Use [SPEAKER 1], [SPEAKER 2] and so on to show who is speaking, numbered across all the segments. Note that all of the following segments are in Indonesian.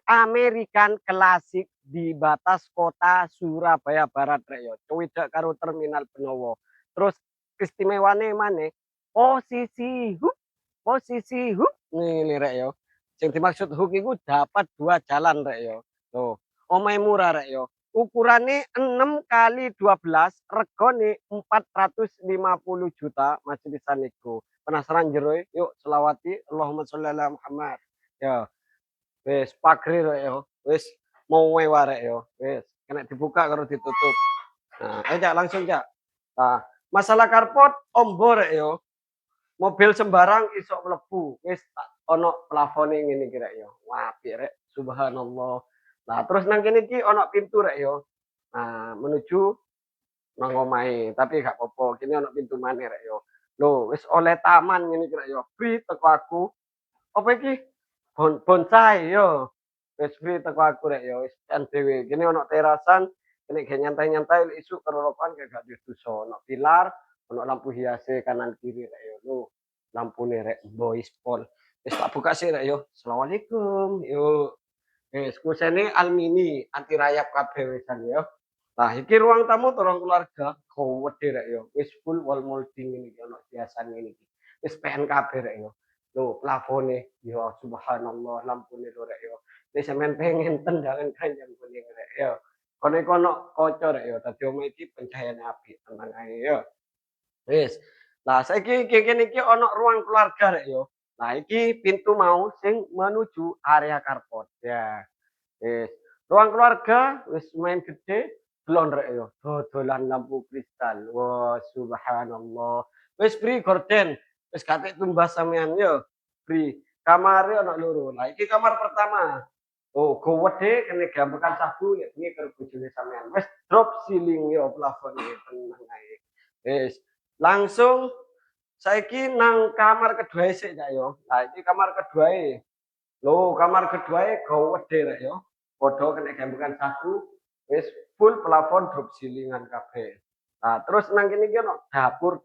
[SPEAKER 1] American klasik di batas kota Surabaya Barat rek yo. Cowidak karo terminal Benowo. Terus keistimewane maneh posisi hook ngene rek yo. Sing dimaksud hook iku dapat dua jalan rek yo. Tuh, omahe murah rek yo. Ukurannya 6 kali 12, regone 450 juta masih bisa nego. Penasaran jero? Yuk selawati Allahumma sholli ala Muhammad. Ya, wis pagri rek yo. Wis mau mewah rek yo. Wis kena dibuka karo ditutup. Nah, ayo Cak langsung Cak. Nah, masalah karpot ombo rek yo. Mobil sembarang iso mlebu. Wis tak ono plafone ngene iki rek yo. Wah, apik rek. Subhanallah. Nah, terus nang kene iki ono pintu rek yo. Nah, menuju nang omahe, tapi gak apa-apa. Kene ono pintu maneh rek yo. Loh, wis oleh taman ngene iki rek yo. Free teko aku. Apa iki? Bonsai yo. Wis free teko aku rek yo. Wis can dhewe. Kene ono terasan, kene ge nyantai-nyantai isuk karo rokokan gak dosa. Ono pilar, ono lampu hiase kanan kiri rek yo. Loh, lampune rek boys pol. Wis tak buka sih rek yo. Asalamualaikum. Yo. Wis kusene almini, anti rayap kabeh wisan yo. Nah, iki ruang tamu ruang keluarga, gowedhe rek yo. Wis full wall molding ngene iki ono hiasan ngene iki. Wis PN kabeh rek yo. Lho, plafone ya subhanallah lampune lho rek yo. Wis sampean pengen tendangan kanjeng kuning rek yo. Kono iku ono kaca rek yo. Dadi omah iki pencahayaane apik, tenang ae yo. Wis. Lah saiki kene iki ono ruang keluarga rek yo. Nah, iki pintu mau sing menuju area carport. Ya. Wis, ruang keluarga wis main gede, belum rek yo. Dodolan lampu kristal. Wah, subhanallah. Wis free gorden. Wis katik tumbas sampean yo. Free. Kamare ono loro. Lah iki kamar pertama. Oh, gowede kene gambekan sabu ya ini karo bojone sampean. Wis drop ceiling yo plafon tenang ae. Wis, langsung saiki nang kamar kedua sik Cak yo. Lah iki kamar keduae. Loh, kamar keduae gowede rek yo. Padha kena gembekan saku, wis full plafon drop ceilingan kabeh. Nah, terus nang kene iki ono dapur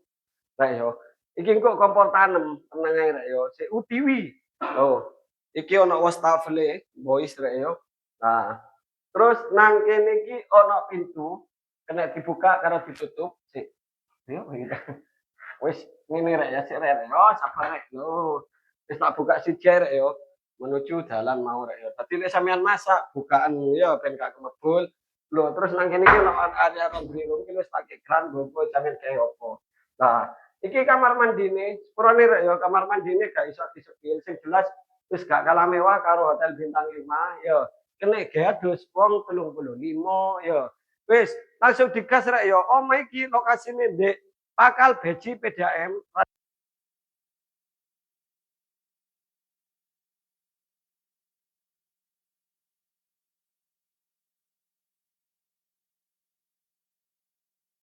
[SPEAKER 1] rek yo. Iki engko kompor tanem, tenang ae rek yo. Sik udiwi. Oh, iki ono wastafele, boys rek yo. Nah, terus nang kene iki ono pintu, kena dibuka karo ditutup. Sik. Yo, wis ngene rek ya, sik rek. Oh, sabar rek. Yo. Wis tak buka siji rek yo. Menuju dalan mau rek yo. Dadi nek sampean masak, bukaan yo ben gak kemebul. Lho, terus nang kene iki ono area laundry room iki wis tak kran gopo sampean gawe opo. Nah, iki kamar mandine, sepurane rek yo, kamar mandine gak iso disepil. Sing jelas wis gak kalah mewah karo hotel bintang 5 yo. Kene gados wong 35 yo. Wis, langsung digas rek yo. Omah iki lokasine ndek Pakal Beji PDAM